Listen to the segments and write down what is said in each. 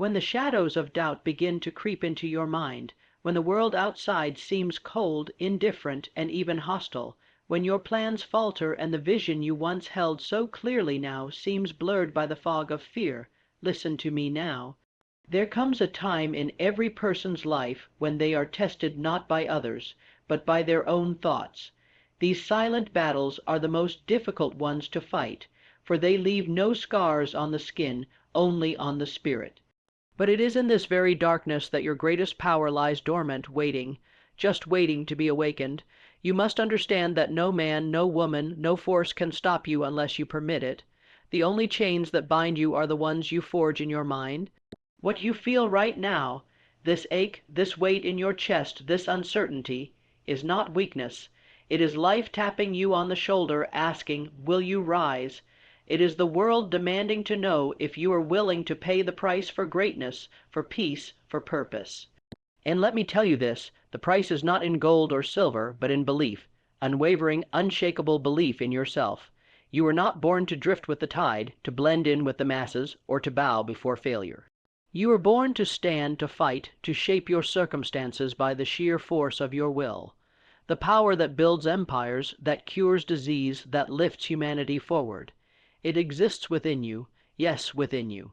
When the shadows of doubt begin to creep into your mind, when the world outside seems cold, indifferent, and even hostile, when your plans falter and the vision you once held so clearly now seems blurred by the fog of fear, listen to me now. There comes a time in every person's life when they are tested not by others, but by their own thoughts. These silent battles are the most difficult ones to fight, for they leave no scars on the skin, only on the spirit. But it is in this very darkness that your greatest power lies dormant, waiting, just waiting to be awakened. You must understand that no man, no woman, no force can stop you unless you permit it. The only chains that bind you are the ones you forge in your mind. What you feel right now, this ache, this weight in your chest, this uncertainty, is not weakness. It is life tapping you on the shoulder, asking, "Will you rise?" It is the world demanding to know if you are willing to pay the price for greatness, for peace, for purpose. And let me tell you this, the price is not in gold or silver, but in belief, unwavering, unshakable belief in yourself. You were not born to drift with the tide, to blend in with the masses, or to bow before failure. You were born to stand, to fight, to shape your circumstances by the sheer force of your will. The power that builds empires, that cures disease, that lifts humanity forward. It exists within you, yes, within you.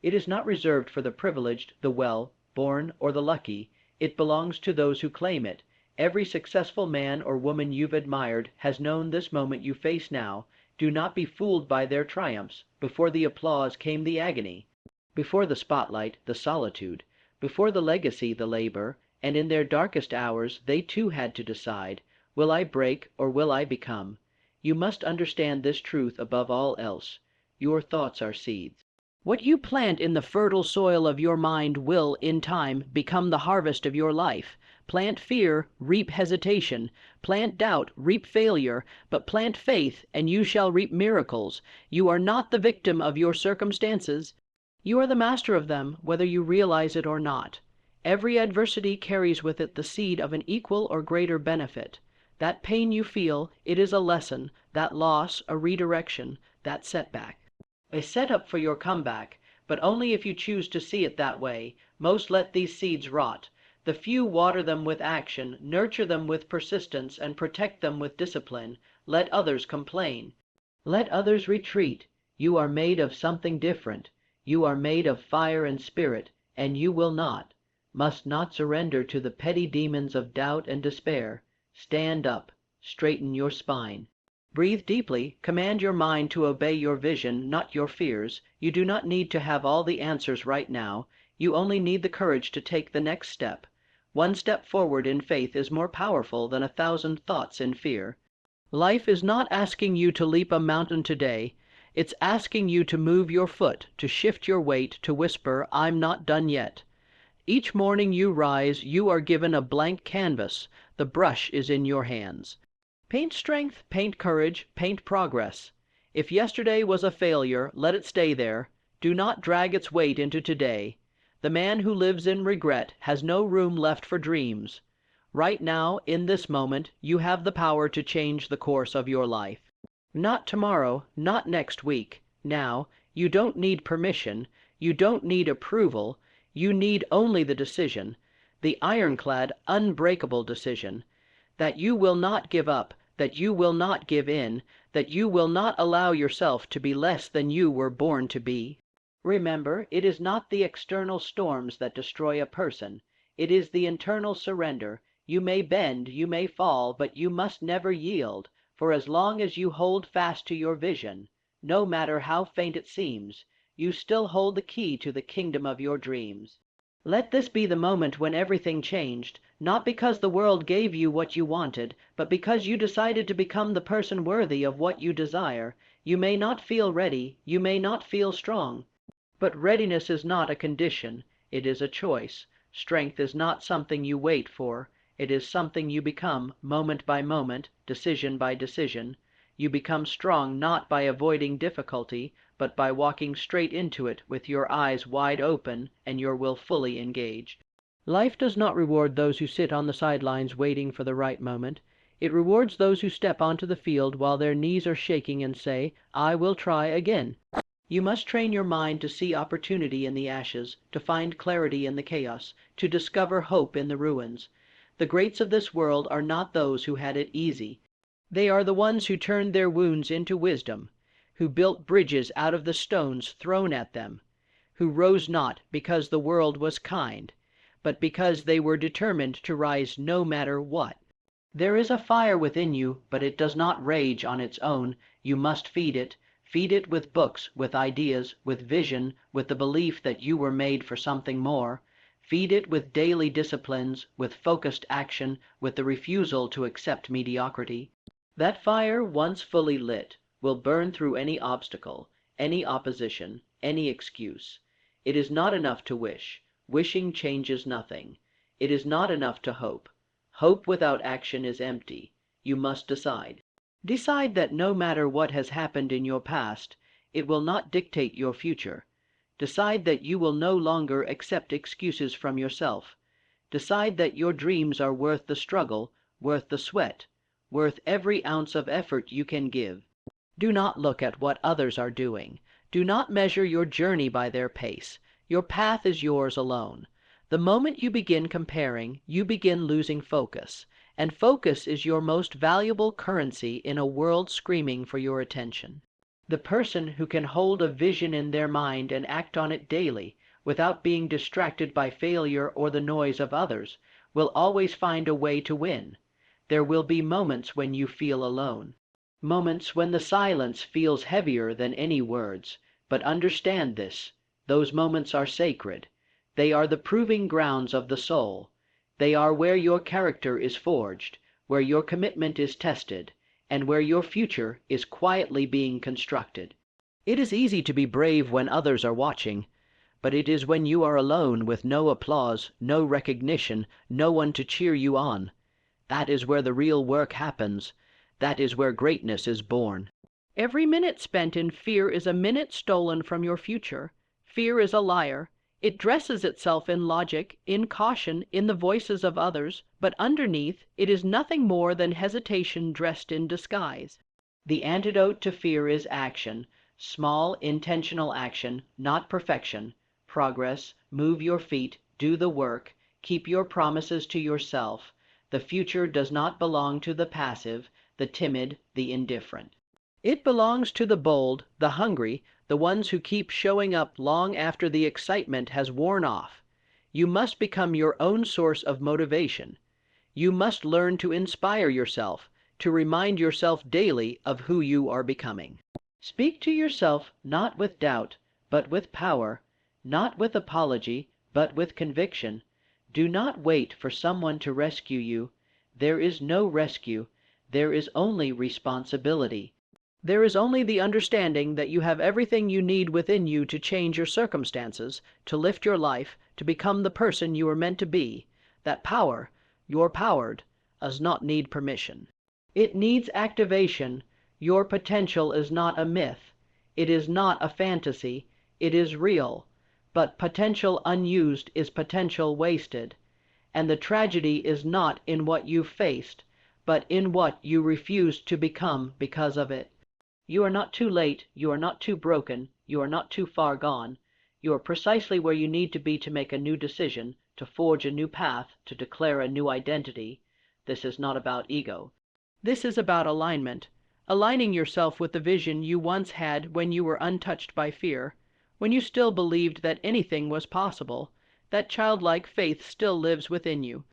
It is not reserved for the privileged, the well-born, or the lucky. It belongs to those who claim it. Every successful man or woman you've admired has known this moment you face now. Do not be fooled by their triumphs. Before the applause came the agony. Before the spotlight, the solitude. Before the legacy, the labor. And in their darkest hours, they too had to decide, will I break or will I become? You must understand this truth above all else. Your thoughts are seeds. What you plant in the fertile soil of your mind will, in time, become the harvest of your life. Plant fear, reap hesitation. Plant doubt, reap failure. But plant faith, and you shall reap miracles. You are not the victim of your circumstances. You are the master of them, whether you realize it or not. Every adversity carries with it the seed of an equal or greater benefit. That pain you feel, it is a lesson, that loss, a redirection, that setback. A setup for your comeback, but only if you choose to see it that way. Most let these seeds rot. The few water them with action, nurture them with persistence, and protect them with discipline. Let others complain. Let others retreat. You are made of something different. You are made of fire and spirit, and you will not, must not surrender to the petty demons of doubt and despair. Stand up, straighten your spine. Breathe deeply, command your mind to obey your vision, not your fears. You do not need to have all the answers right now. You only need the courage to take the next step. One step forward in faith is more powerful than 1,000 thoughts in fear. Life is not asking you to leap a mountain today. It's asking you to move your foot, to shift your weight, to whisper, "I'm not done yet." Each morning you rise, you are given a blank canvas. The brush is in your hands. Paint strength, paint courage, paint progress. If yesterday was a failure, let it stay there. Do not drag its weight into today. The man who lives in regret has no room left for dreams. Right now, in this moment, you have the power to change the course of your life. Not tomorrow, not next week. Now, you don't need permission. You don't need approval. You need only the decision, the ironclad, unbreakable decision, that you will not give up, that you will not give in, that you will not allow yourself to be less than you were born to be. Remember, it is not the external storms that destroy a person. It is the internal surrender. You may bend, you may fall, but you must never yield, for as long as you hold fast to your vision, no matter how faint it seems, you still hold the key to the kingdom of your dreams. Let this be the moment when everything changed, not because the world gave you what you wanted, but because you decided to become the person worthy of what you desire. You may not feel ready, you may not feel strong, but readiness is not a condition, it is a choice. Strength is not something you wait for, it is something you become, moment by moment, decision by decision. You become strong not by avoiding difficulty, but by walking straight into it with your eyes wide open and your will fully engaged. Life does not reward those who sit on the sidelines waiting for the right moment. It rewards those who step onto the field while their knees are shaking and say, "I will try again." You must train your mind to see opportunity in the ashes, to find clarity in the chaos, to discover hope in the ruins. The greats of this world are not those who had it easy. They are the ones who turned their wounds into wisdom, who built bridges out of the stones thrown at them, who rose not because the world was kind, but because they were determined to rise no matter what. There is a fire within you, but it does not rage on its own. You must feed it. Feed it with books, with ideas, with vision, with the belief that you were made for something more. Feed it with daily disciplines, with focused action, with the refusal to accept mediocrity. That fire, once fully lit, will burn through any obstacle, any opposition, any excuse. It is not enough to wish. Wishing changes nothing. It is not enough to hope. Hope without action is empty. You must decide. Decide that no matter what has happened in your past, it will not dictate your future. Decide that you will no longer accept excuses from yourself. Decide that your dreams are worth the struggle, worth the sweat, worth every ounce of effort you can give. Do not look at what others are doing. Do not measure your journey by their pace. Your path is yours alone. The moment you begin comparing, you begin losing focus, and focus is your most valuable currency in a world screaming for your attention. The person who can hold a vision in their mind and act on it daily, without being distracted by failure or the noise of others, will always find a way to win. There will be moments when you feel alone, moments when the silence feels heavier than any words, but understand this, those moments are sacred. They are the proving grounds of the soul. They are where your character is forged, where your commitment is tested, and where your future is quietly being constructed. It is easy to be brave when others are watching, but it is when you are alone with no applause, no recognition, no one to cheer you on. That is where the real work happens. That is where greatness is born. Every minute spent in fear is a minute stolen from your future. Fear is a liar. It dresses itself in logic, in caution, in the voices of others, but underneath it is nothing more than hesitation dressed in disguise. The antidote to fear is action, small, intentional action, not perfection. Progress, move your feet, do the work, keep your promises to yourself. The future does not belong to the passive, the timid, the indifferent. It belongs to the bold, the hungry, the ones who keep showing up long after the excitement has worn off. You must become your own source of motivation. You must learn to inspire yourself, to remind yourself daily of who you are becoming. Speak to yourself not with doubt, but with power, not with apology, but with conviction. Do not wait for someone to rescue you. There is no rescue. There is only responsibility. There is only the understanding that you have everything you need within you to change your circumstances, to lift your life, to become the person you are meant to be. That power, you're powered, does not need permission. It needs activation. Your potential is not a myth. It is not a fantasy. It is real. But potential unused is potential wasted. And the tragedy is not in what you faced, but in what you refused to become because of it. You are not too late, you are not too broken, you are not too far gone. You are precisely where you need to be to make a new decision, to forge a new path, to declare a new identity. This is not about ego. This is about alignment, aligning yourself with the vision you once had when you were untouched by fear, when you still believed that anything was possible. That childlike faith still lives within you.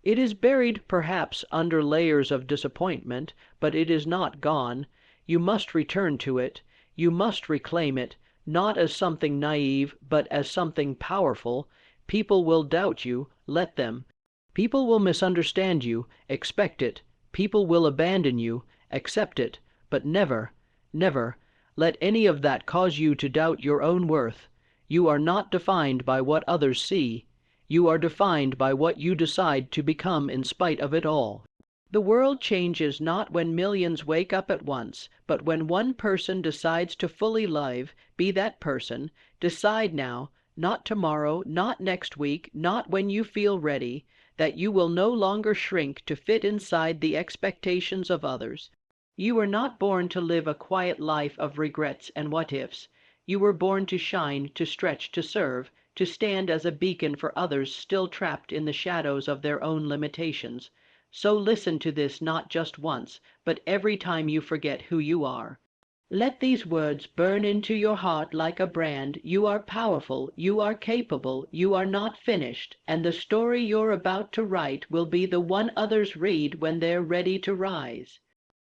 It is buried, perhaps, under layers of disappointment, but it is not gone. You must return to it. You must reclaim it, not as something naive, but as something powerful. People will doubt you. Let them. People will misunderstand you. Expect it. People will abandon you. Accept it. But never, never, let any of that cause you to doubt your own worth. You are not defined by what others see. You are defined by what you decide to become in spite of it all. The world changes not when millions wake up at once, but when one person decides to fully live, be that person. Decide now, not tomorrow, not next week, not when you feel ready, that you will no longer shrink to fit inside the expectations of others. You were not born to live a quiet life of regrets and what-ifs. You were born to shine, to stretch, to serve, to stand as a beacon for others still trapped in the shadows of their own limitations. So listen to this not just once, but every time you forget who you are. Let these words burn into your heart like a brand. You are powerful, you are capable, you are not finished, and the story you're about to write will be the one others read when they're ready to rise.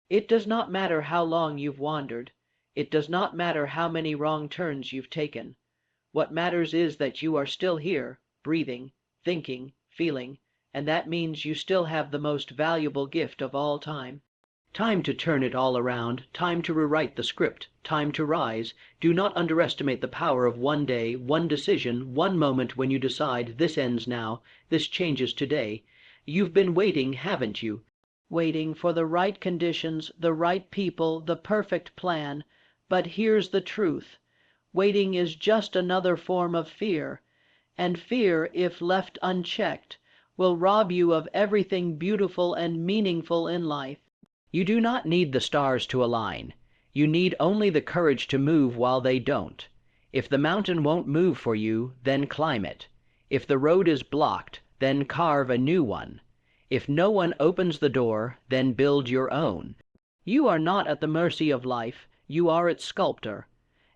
It does not matter how long you've wandered. It does not matter how many wrong turns you've taken. What matters is that you are still here, breathing, thinking, feeling, and that means you still have the most valuable gift of all time. Time to turn it all around, time to rewrite the script, time to rise. Do not underestimate the power of one day, one decision, one moment when you decide this ends now, this changes today. You've been waiting, haven't you? Waiting for the right conditions, the right people, the perfect plan. But here's the truth. Waiting is just another form of fear, and fear, if left unchecked, will rob you of everything beautiful and meaningful in life. You do not need the stars to align. You need only the courage to move while they don't. If the mountain won't move for you, then climb it. If the road is blocked, then carve a new one. If no one opens the door, then build your own. You are not at the mercy of life, you are its sculptor.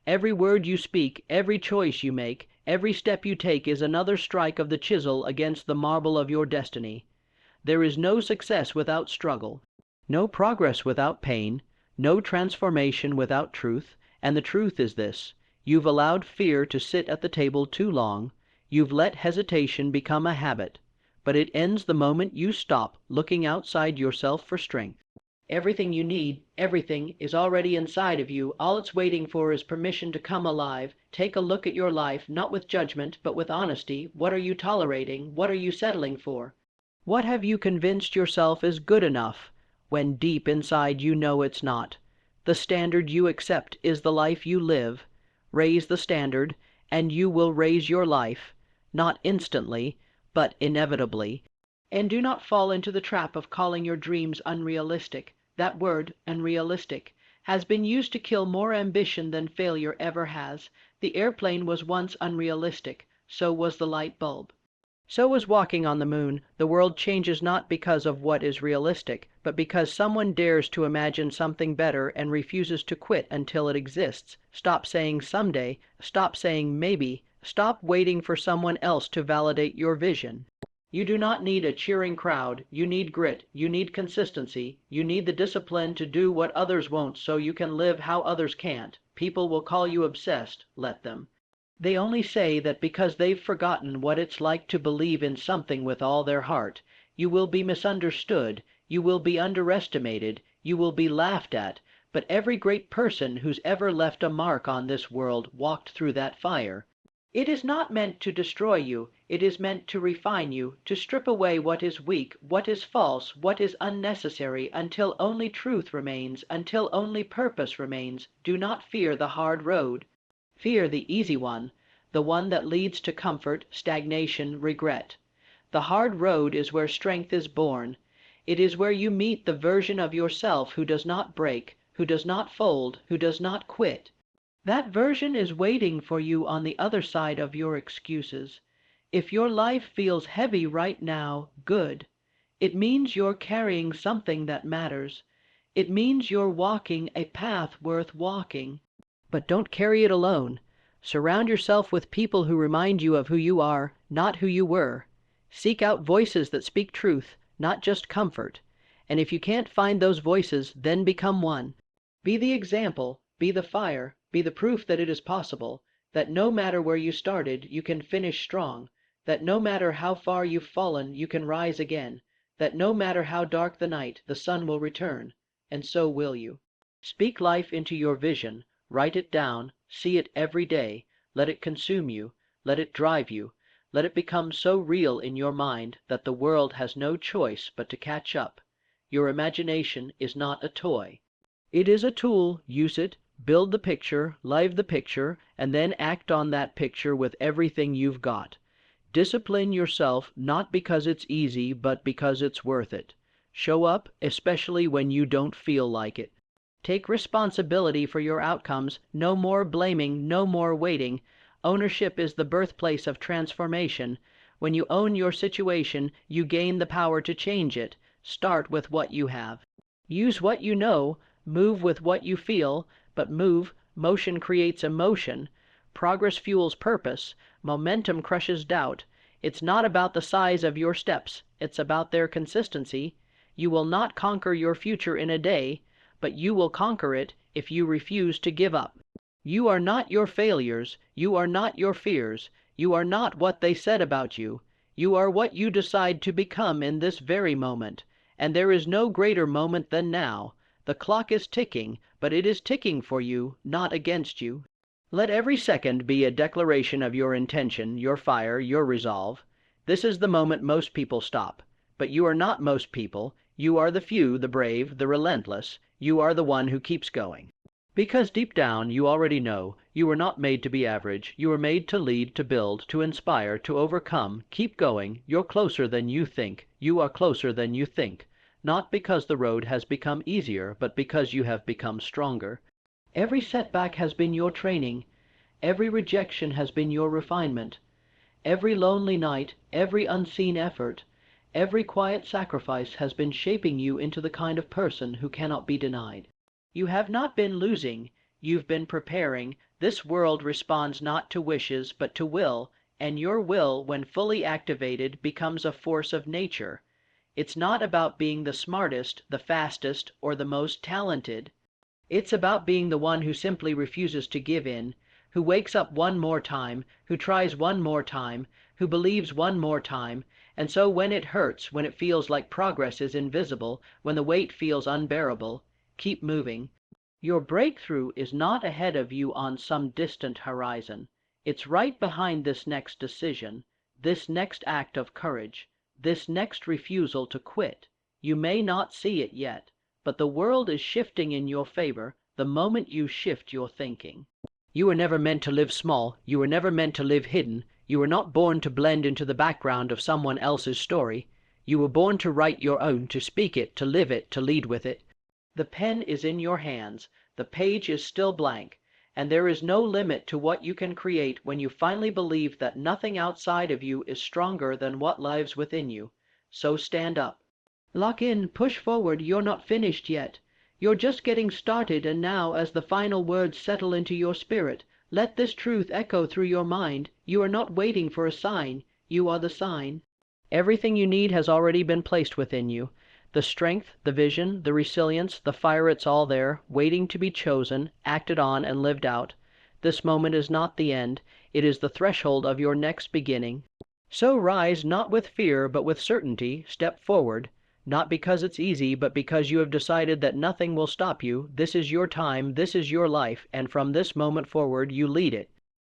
Every word you speak, every choice you make, every step you take is another strike of the chisel against the marble of your destiny. There is no success without struggle, no progress without pain, no transformation without truth, and the truth is this: you've allowed fear to sit at the table too long, you've let hesitation become a habit, but it ends the moment you stop looking outside yourself for strength. Everything you need, everything, is already inside of you. All it's waiting for is permission to come alive. Take a look at your life, not with judgment, but with honesty. What are you tolerating? What are you settling for? What have you convinced yourself is good enough, when deep inside you know it's not? The standard you accept is the life you live. Raise the standard, and you will raise your life, not instantly, but inevitably. And do not fall into the trap of calling your dreams unrealistic. That word, unrealistic, has been used to kill more ambition than failure ever has. The airplane was once unrealistic, so was the light bulb. So was walking on the moon. The world changes not because of what is realistic, but because someone dares to imagine something better and refuses to quit until it exists. Stop saying someday, stop saying maybe, stop waiting for someone else to validate your vision. You do not need a cheering crowd. You need grit. You need consistency. You need the discipline to do what others won't so you can live how others can't. People will call you obsessed. Let them. They only say that because they've forgotten what it's like to believe in something with all their heart. You will be misunderstood. You will be underestimated. You will be laughed at. But every great person who's ever left a mark on this world walked through that fire. It is not meant to destroy you. It is meant to refine you, to strip away what is weak, what is false, what is unnecessary, until only truth remains, until only purpose remains. Do not fear the hard road. Fear the easy one, the one that leads to comfort, stagnation, regret. The hard road is where strength is born. It is where you meet the version of yourself who does not break, who does not fold, who does not quit. That version is waiting for you on the other side of your excuses. If your life feels heavy right now, good. It means you're carrying something that matters. It means you're walking a path worth walking. But don't carry it alone. Surround yourself with people who remind you of who you are, not who you were. Seek out voices that speak truth, not just comfort. And if you can't find those voices, then become one. Be the example, be the fire, be the proof that it is possible, that no matter where you started, you can finish strong, that no matter how far you've fallen, you can rise again, that no matter how dark the night, the sun will return, and so will you. Speak life into your vision, write it down, see it every day, let it consume you, let it drive you, let it become so real in your mind that the world has no choice but to catch up. Your imagination is not a toy. It is a tool. Use it. Build the picture, live the picture, and then act on that picture with everything you've got. Discipline yourself not because it's easy, but because it's worth it. Show up, especially when you don't feel like it. Take responsibility for your outcomes. No more blaming, no more waiting. Ownership is the birthplace of transformation. When you own your situation, you gain the power to change it. Start with what you have. Use what you know, move with what you feel, but motion creates emotion. Progress fuels purpose. Momentum crushes doubt. It's not about the size of your steps, it's about their consistency. You will not conquer your future in a day, but you will conquer it if you refuse to give up. You are not your failures. You are not your fears. You are not what they said about you. You are what you decide to become in this very moment. And there is no greater moment than now. The clock is ticking, but it is ticking for you, not against you. Let every second be a declaration of your intention, your fire, your resolve. This is the moment most people stop. But you are not most people. You are the few, the brave, the relentless. You are the one who keeps going. Because deep down you already know you were not made to be average. You were made to lead, to build, to inspire, to overcome. Keep going. You're closer than you think. You are closer than you think. Not because the road has become easier, but because you have become stronger. Every setback has been your training. Every rejection has been your refinement. Every lonely night, every unseen effort, every quiet sacrifice has been shaping you into the kind of person who cannot be denied. You have not been losing, you've been preparing. This world responds not to wishes, but to will, and your will, when fully activated, becomes a force of nature. It's not about being the smartest, the fastest, or the most talented. It's about being the one who simply refuses to give in, who wakes up one more time, who tries one more time, who believes one more time, and so when it hurts, when it feels like progress is invisible, when the weight feels unbearable, keep moving. Your breakthrough is not ahead of you on some distant horizon. It's right behind this next decision, this next act of courage, this next refusal to quit. You may not see it yet, but the world is shifting in your favor the moment you shift your thinking. You were never meant to live small. You were never meant to live hidden. You were not born to blend into the background of someone else's story. You were born to write your own, to speak it, to live it, to lead with it. The pen is in your hands. The page is still blank, and there is no limit to what you can create when you finally believe that nothing outside of you is stronger than what lives within you. So stand up. Lock in, push forward. You're not finished yet. You're just getting started, and now, as the final words settle into your spirit, let this truth echo through your mind. You are not waiting for a sign. You are the sign. Everything you need has already been placed within you. The strength, the vision, the resilience, the fire, it's all there, waiting to be chosen, acted on, and lived out. This moment is not the end. It is the threshold of your next beginning. So rise, not with fear, but with certainty. Step forward. Not because it's easy, but because you have decided that nothing will stop you. This is your time, this is your life, and from this moment forward you lead it.